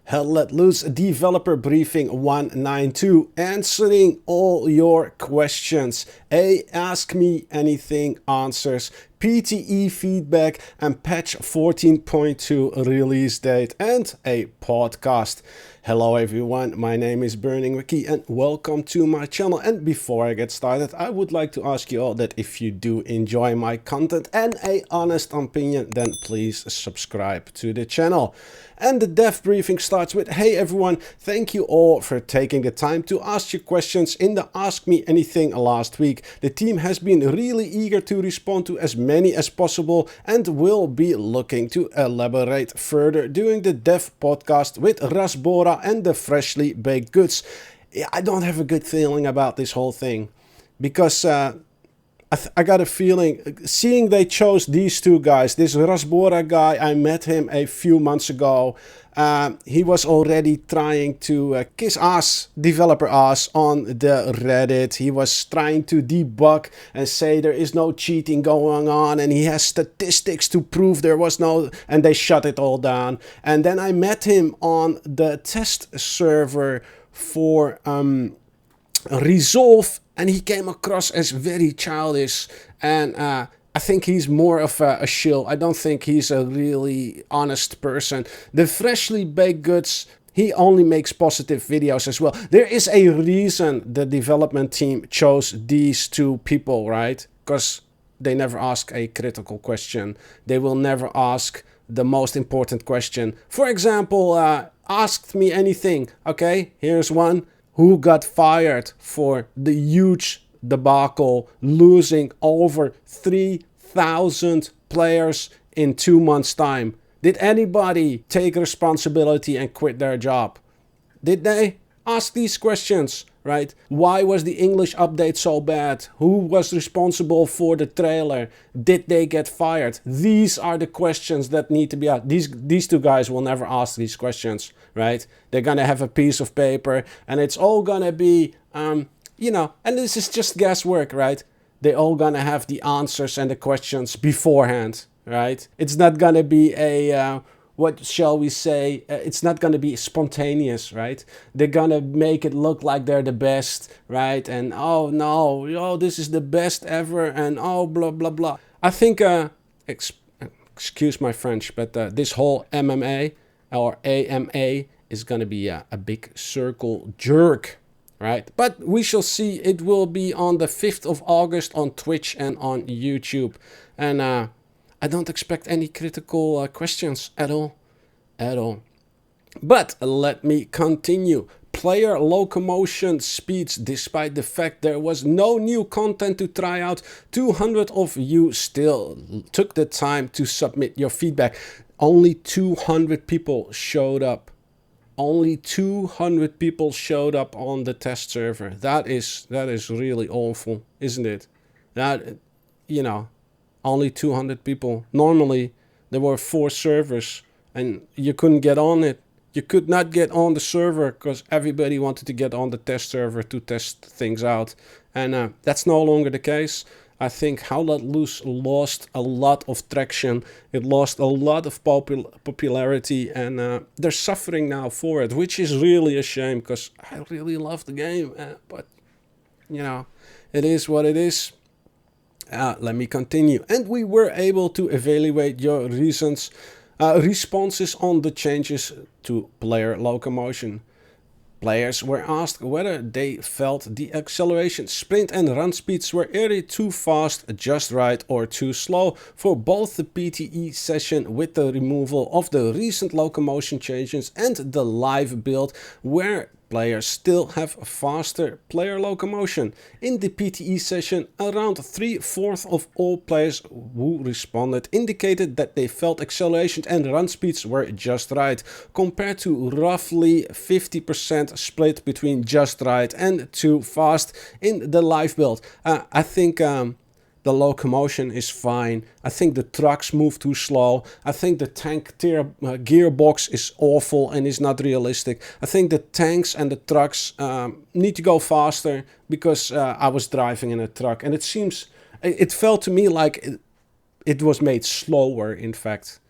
Hell Let Loose Developer Briefing 192, answering all your questions. A Ask Me Anything answers, PTE feedback, and patch 14.2 release date, and a podcast. Hello everyone, my name is BurningWiki and welcome to my channel. And before I get started, I would like to ask you all that if you do enjoy my content and an honest opinion, then please subscribe to the channel. And the dev briefing starts with, hey everyone, thank you all for taking the time to ask your questions in the Ask Me Anything last week. The team has been really eager to respond to as many as possible and will be looking to elaborate further during the dev podcast with Rasbora and the freshly baked goods. I don't have a good feeling about this whole thing because I got a feeling, seeing they chose these two guys, this Rasbora guy, I met him a few months ago. He was already trying to kiss ass, developer ass on the Reddit. He was trying to debug and say there is no cheating going on and he has statistics to prove there was no, and they shut it all down. And then I met him on the test server for Resolve, and he came across as very childish, and I think he's more of a shill. I don't think he's a really honest person. The freshly baked goods, he only makes positive videos as well. There is a reason the development team chose these two people, right? Because they never ask a critical question. They will never ask the most important question. For example, asked me anything. Okay, here's one. Who got fired for the huge debacle, losing over 3,000 players in 2 months' time? Did anybody take responsibility and quit their job? Did they? Ask these questions, right? Why was the English update so bad? Who was responsible for the trailer? Did they get fired? These are the questions that need to be asked. These two guys will never ask these questions, right? They're gonna have a piece of paper and it's all gonna be, you know, and this is just guesswork, right? They're all gonna have the answers and the questions beforehand, right? It's not gonna be a, what shall we say, it's not going to be spontaneous, right? They're going to make it look like they're the best, right? And oh no, oh, this is the best ever, and oh, blah, blah, blah. I think, excuse my French, but this whole MMA or AMA is going to be a big circle jerk, right? But we shall see. It will be on the 5th of August on Twitch and on YouTube. And I don't expect any critical questions at all. But let me continue. Player locomotion speeds. Despite the fact there was no new content to try out, 200 of you still took the time to submit your feedback. Only 200 people showed up. Only 200 people showed up on the test server. That is really awful, isn't it? That, you know, only 200 people. Normally, there were 4 servers and you couldn't get on it. You could not get on the server because everybody wanted to get on the test server to test things out. And that's no longer the case. I think Hell Let Loose lost a lot of traction. It lost a lot of popularity, and they're suffering now for it, which is really a shame because I really love the game. But, you know, it is what it is. Let me continue. And we were able to evaluate your responses on the changes to player locomotion. Players were asked whether they felt the acceleration, sprint and run speeds were either too fast, just right, or too slow for both the PTE session with the removal of the recent locomotion changes and the live build where players still have faster player locomotion. In the PTE session, around 3/4 of all players who responded indicated that they felt acceleration and run speeds were just right, compared to roughly 50% split between just right and too fast in the live build. I think the locomotion is fine. I think the trucks move too slow. I think the tank gearbox is awful and is not realistic. I think the tanks and the trucks need to go faster because I was driving in a truck and it felt to me like it was made slower, in fact.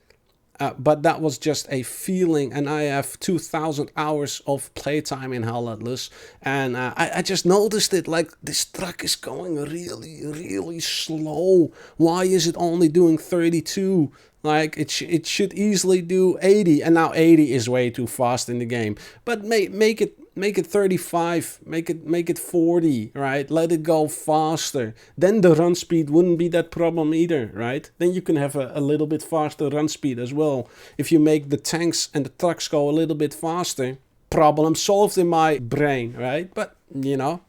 But that was just a feeling, and I have 2,000 hours of playtime in Hell Let Loose, and I just noticed it, like, this truck is going really, really slow. Why is it only doing 32? Like, it should easily do 80, and now 80 is way too fast in the game. But make it 35, make it 40, right? Let it go faster. Then the run speed wouldn't be that problem either, right? Then you can have a little bit faster run speed as well. If you make the tanks and the trucks go a little bit faster, problem solved in my brain, right? But, you know,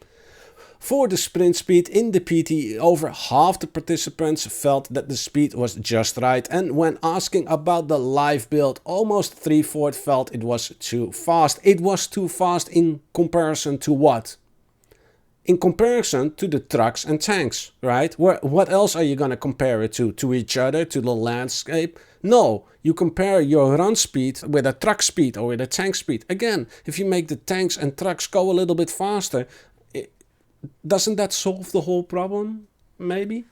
for the sprint speed in the PT, over half the participants felt that the speed was just right, and when asking about the live build, almost 3/4 felt it was too fast. It was too fast in comparison to what? In comparison to the trucks and tanks, right? What else are you going to compare it to? To each other? To the landscape? No, you compare your run speed with a truck speed or with a tank speed. Again, if you make the tanks and trucks go a little bit faster, doesn't that solve the whole problem? Maybe?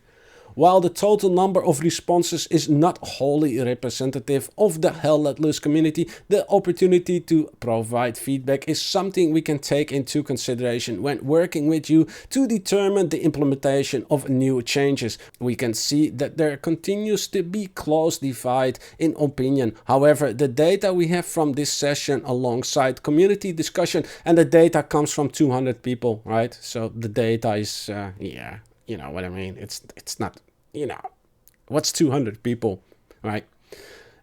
While the total number of responses is not wholly representative of the Hell Let Loose community, the opportunity to provide feedback is something we can take into consideration when working with you to determine the implementation of new changes. We can see that there continues to be close divide in opinion. However, the data we have from this session alongside community discussion, and the data comes from 200 people, right? So the data is, yeah, you know what I mean. It's not, you know, what's 200 people, right?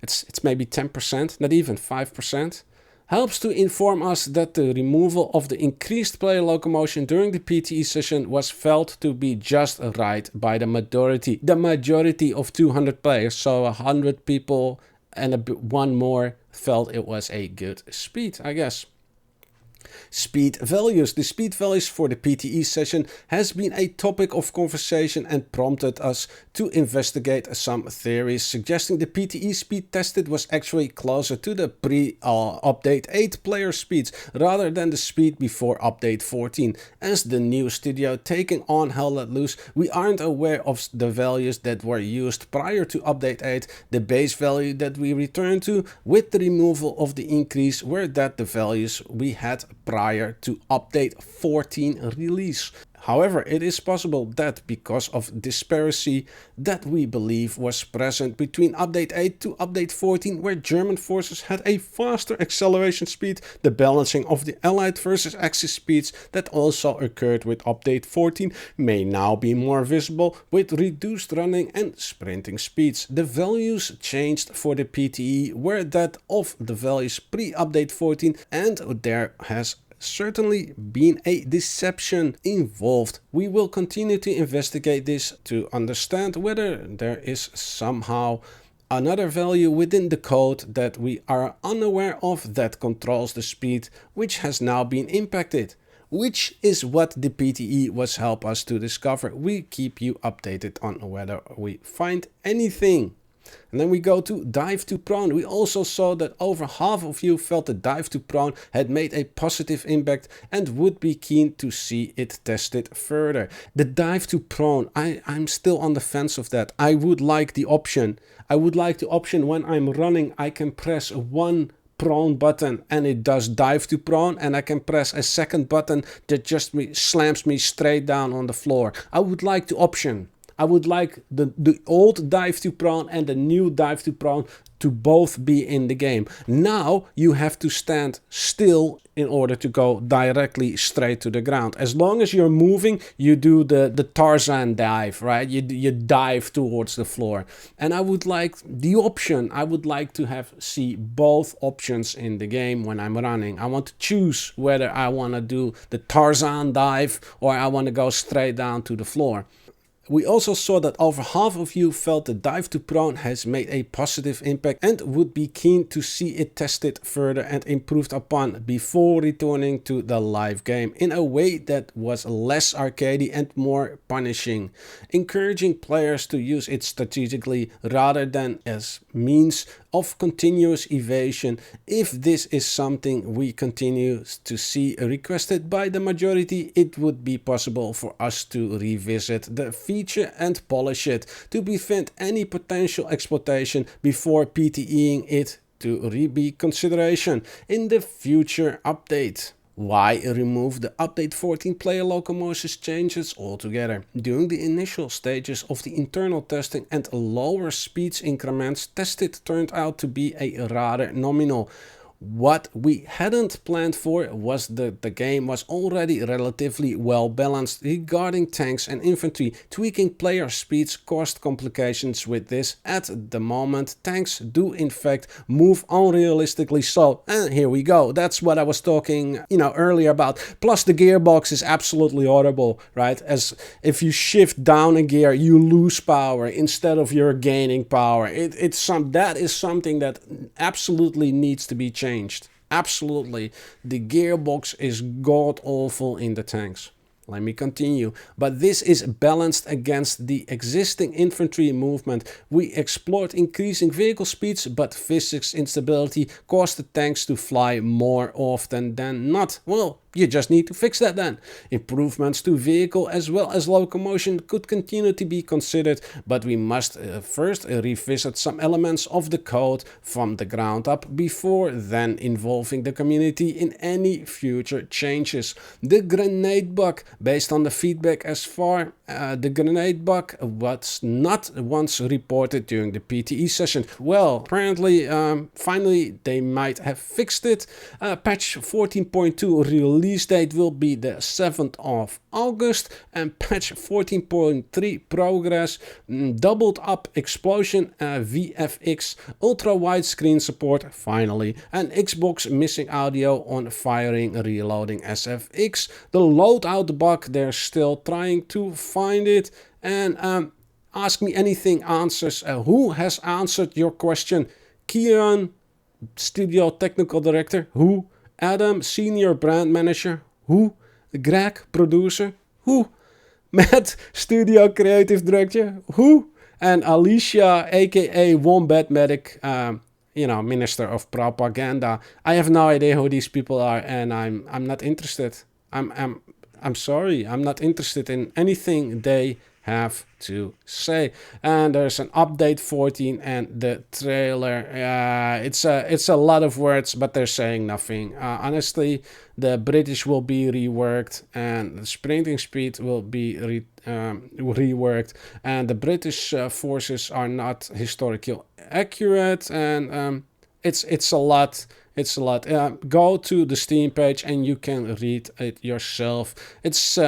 It's maybe 10%, not even 5%. Helps to inform us that the removal of the increased player locomotion during the PTE session was felt to be just right by the majority. The majority of 200 players, so 100 people and one more, felt it was a good speed, I guess. Speed values. The speed values for the PTE session has been a topic of conversation and prompted us to investigate some theories suggesting the PTE speed tested was actually closer to the pre-update 8 player speeds rather than the speed before update 14. As the new studio taking on Hell Let Loose, we aren't aware of the values that were used prior to update 8. The base value that we returned to with the removal of the increase were that the values we had prior to update 14 release. However, it is possible that because of disparity that we believe was present between update 8 to update 14, where German forces had a faster acceleration speed, the balancing of the Allied versus Axis speeds that also occurred with update 14 may now be more visible with reduced running and sprinting speeds. The values changed for the PTE were that of the values pre-update 14, and there has certainly been a deception involved. We will continue to investigate this to understand whether there is somehow another value within the code that we are unaware of that controls the speed, which has now been impacted. Which is what the PTE was help us to discover. We keep you updated on whether we find anything. And then we go to dive to prone. We also saw that over half of you felt the dive to prone had made a positive impact and would be keen to see it tested further. The dive to prone, I'm still on the fence of that. I would like the option. I would like the option when I'm running, I can press one prone button and it does dive to prone, and I can press a second button that just slams me straight down on the floor. I would like the option. I would like the old dive to prone and the new dive to prone to both be in the game. Now you have to stand still in order to go directly straight to the ground. As long as you're moving, you do the Tarzan dive, right? You dive towards the floor. And I would like the option. I would like to see both options in the game when I'm running. I want to choose whether I want to do the Tarzan dive or I want to go straight down to the floor. We also saw that over half of you felt the dive to prone has made a positive impact and would be keen to see it tested further and improved upon before returning to the live game in a way that was less arcadey and more punishing, encouraging players to use it strategically rather than as means of continuous evasion. If this is something we continue to see requested by the majority, it would be possible for us to revisit the feature and polish it to prevent any potential exploitation before PTEing it to be consideration in the future update. Why remove the update 14 player locomotion changes altogether? During the initial stages of the internal testing and lower speeds increments tested turned out to be a rather nominal. What we hadn't planned for was that the game was already relatively well balanced regarding tanks and infantry. Tweaking player speeds caused complications with this. At the moment, tanks do in fact move unrealistically slow. And here we go. That's what I was talking, earlier about. Plus the gearbox is absolutely horrible, right? As if you shift down a gear, you lose power instead of you're gaining power. That is something that absolutely needs to be changed. Absolutely. The gearbox is god awful in the tanks. Let me continue. But this is balanced against the existing infantry movement. We explored increasing vehicle speeds, but physics instability caused the tanks to fly more often than not. Well, you just need to fix that then. Improvements to vehicle as well as locomotion could continue to be considered, but we must first revisit some elements of the code from the ground up before then involving the community in any future changes. The grenade bug, based on the feedback as far, the grenade bug was not once reported during the PTE session. Well, apparently, finally they might have fixed it. Patch 14.2 release date will be the 7th of August, and patch 14.3 progress doubled up explosion, VFX, ultra widescreen support finally, and Xbox missing audio on firing reloading SFX. The loadout bug, they're still trying to find it. And ask me anything answers. Who has answered your question? Kieran, studio technical director. Who? Adam, senior brand manager. Who? Greg, producer. Who? Matt, studio creative director. Who? And Alicia, aka Wombat Medic, minister of propaganda. I have no idea who these people are, and I'm not interested. I'm sorry, I'm not interested in anything they have to say. And there's an update 14 and the trailer. It's a lot of words, but they're saying nothing. Honestly, the British will be reworked, and the sprinting speed will be reworked, and the British forces are not historically accurate, and it's a lot. It's a lot. Go to the Steam page and you can read it yourself. It's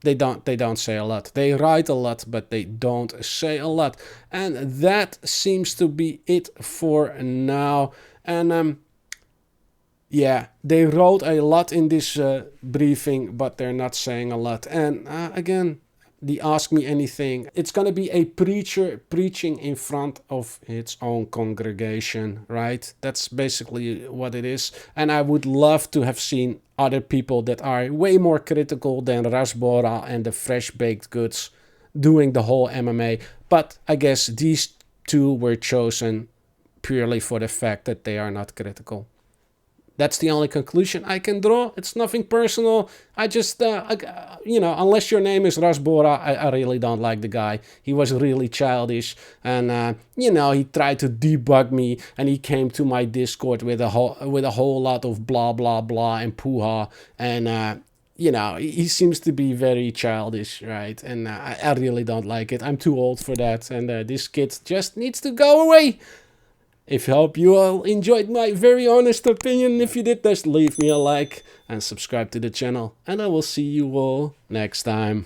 they don't say a lot. They write a lot, but they don't say a lot. And that seems to be it for now. And yeah, they wrote a lot in this briefing, but they're not saying a lot. And again, the Ask Me Anything, it's going to be a preacher preaching in front of its own congregation, right? That's basically what it is. And I would love to have seen other people that are way more critical than Rasbora and the Fresh Baked Goods doing the whole MMA. But I guess these two were chosen purely for the fact that they are not critical. That's the only conclusion I can draw. It's nothing personal. I just, unless your name is Rasbora, I really don't like the guy. He was really childish, and he tried to debug me, and he came to my Discord with a whole lot of blah blah blah and poo-ha, and he seems to be very childish, right? And I really don't like it. I'm too old for that, and this kid just needs to go away. I hope you all enjoyed my very honest opinion. If you did, just leave me a like and subscribe to the channel. And I will see you all next time.